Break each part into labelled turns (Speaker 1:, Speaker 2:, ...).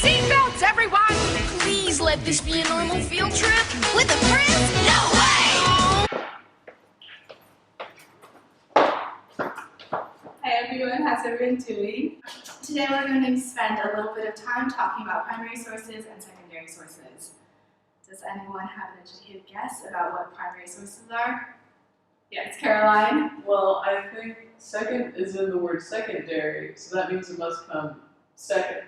Speaker 1: Seatbelts, everyone! Please let this be a normal field trip. With a friend? No way!
Speaker 2: Hi everyone, how's everyone doing? Today we're going to spend a little bit of time talking about primary sources and secondary sources. Does anyone have an educated guess about what primary sources are? Yes, Caroline?
Speaker 3: Well, I think second is in the word secondary, so that means it must come second.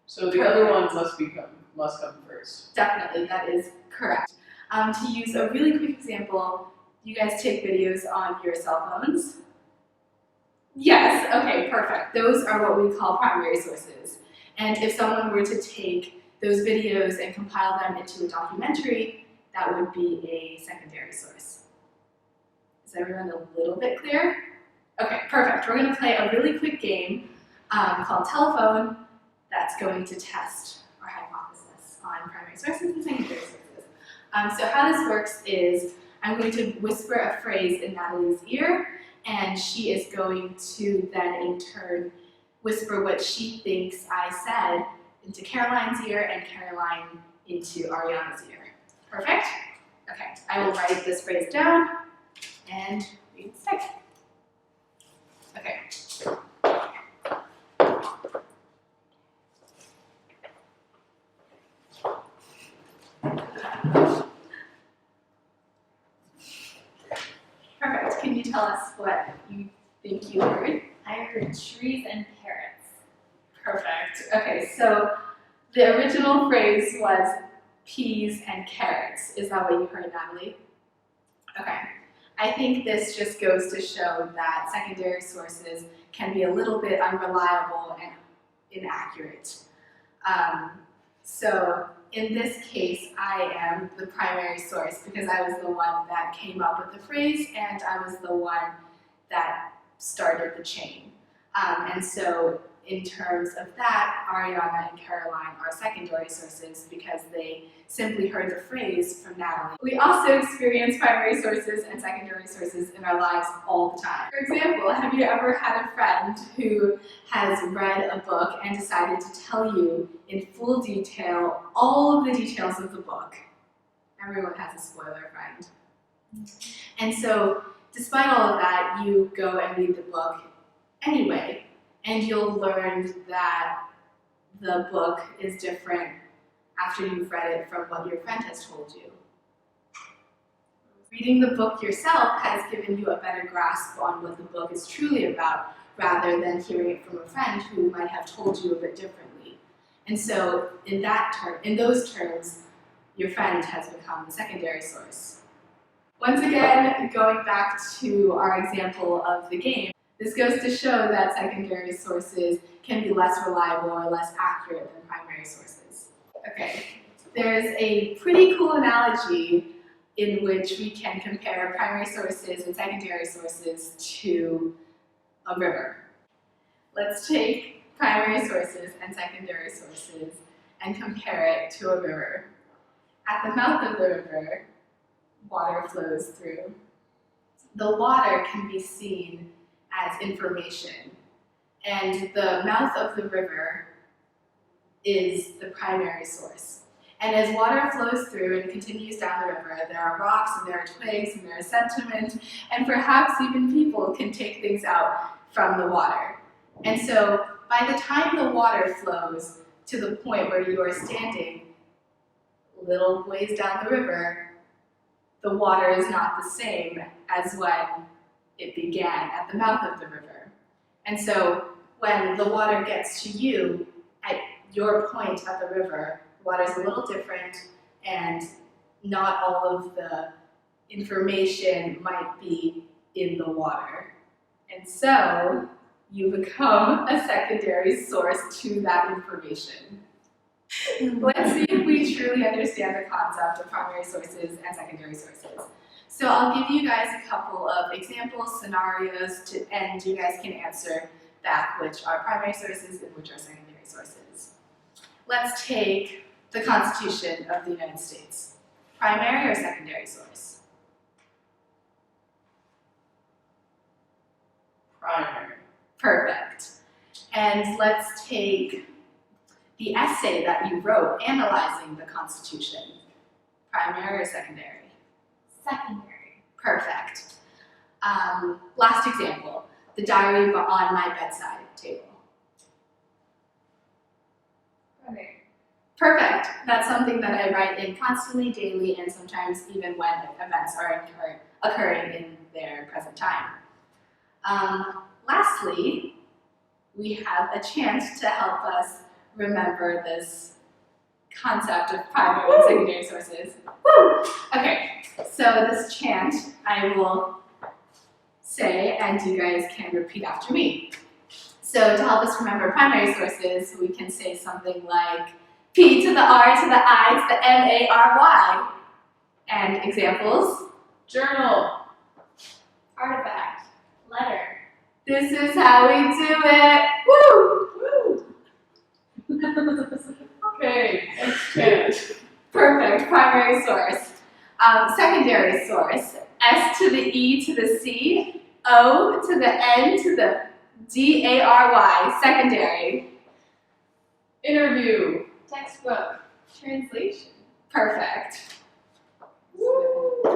Speaker 3: So the other one must come first.
Speaker 2: Definitely, that is correct. To use a really quick example, you guys take videos on your cell phones? Yes, okay, perfect. Those are what we call primary sources. And if someone were to take those videos and compile them into a documentary, that would be a secondary source. Is everyone a little bit clear? Okay, perfect. We're going to play a really quick game called Telephone that's going to test our hypothesis on primary sources and secondary sources. So how this works is I'm going to whisper a phrase in Natalie's ear, and she is going to then in turn whisper what she thinks I said into Caroline's ear and Caroline into Ariana's ear. Perfect? Okay, I will write this phrase down and read it second. Okay. Perfect. Can you tell us what you think you heard?
Speaker 4: I heard trees and carrots.
Speaker 2: Perfect. Okay, so the original phrase was peas and carrots. Is that what you heard, Natalie? Okay. I think this just goes to show that secondary sources can be a little bit unreliable and inaccurate. So in this case, I am the primary source because I was the one that came up with the phrase and I was the one that started the chain. And so in terms of that, Ariana and Caroline are secondary sources because they simply heard the phrase from Natalie. We also experience primary sources and secondary sources in our lives all the time. For example, have you ever had a friend who has read a book and decided to tell you in full detail all of the details of the book? Everyone has a spoiler friend. And so, despite all of that, you go and read the book anyway. And you'll learn that the book is different after you've read it from what your friend has told you. Reading the book yourself has given you a better grasp on what the book is truly about, rather than hearing it from a friend who might have told you a bit differently. And so, in those terms, your friend has become the secondary source. Once again, going back to our example of the game, this goes to show that secondary sources can be less reliable or less accurate than primary sources. Okay, there's a pretty cool analogy in which we can compare primary sources and secondary sources to a river. Let's take primary sources and secondary sources and compare it to a river. At the mouth of the river, water flows through. The water can be seen as information, and the mouth of the river is the primary source. And as water flows through and continues down the river, there are rocks and there are twigs and there is sediment, and perhaps even people can take things out from the water. And so by the time the water flows to the point where you are standing a little ways down the river, the water is not the same as when it began at the mouth of the river. And so when the water gets to you at your point of the river, the water is a little different and not all of the information might be in the water. And so you become a secondary source to that information. Let's see if we truly understand the concept of primary sources and secondary sources. So I'll give you guys a couple of examples, scenarios, and you guys can answer back which are primary sources and which are secondary sources. Let's take the Constitution of the United States. Primary or secondary source?
Speaker 3: Primary.
Speaker 2: Perfect. And let's take the essay that you wrote analyzing the Constitution. Primary or secondary?
Speaker 4: Secondary.
Speaker 2: Perfect. Last example, the diary on my bedside table.
Speaker 4: Primary.
Speaker 2: Perfect. That's something that I write in constantly, daily, and sometimes even when events are occurring in their present time. Lastly, we have a chant to help us remember this concept of primary and secondary sources. Woo! Okay, so this chant I will say, and you guys can repeat after me. So to help us remember primary sources, we can say something like P to the R to the I to the M-A-R-Y. And examples?
Speaker 3: Journal.
Speaker 4: Artifact. Letter.
Speaker 2: This is how we do it. Woo!
Speaker 3: Okay, next chant.
Speaker 2: Perfect, primary source. Secondary source, S to the E to the C, O to the N to the D-A-R-Y, secondary.
Speaker 3: Interview.
Speaker 4: Textbook. Translation.
Speaker 2: Perfect.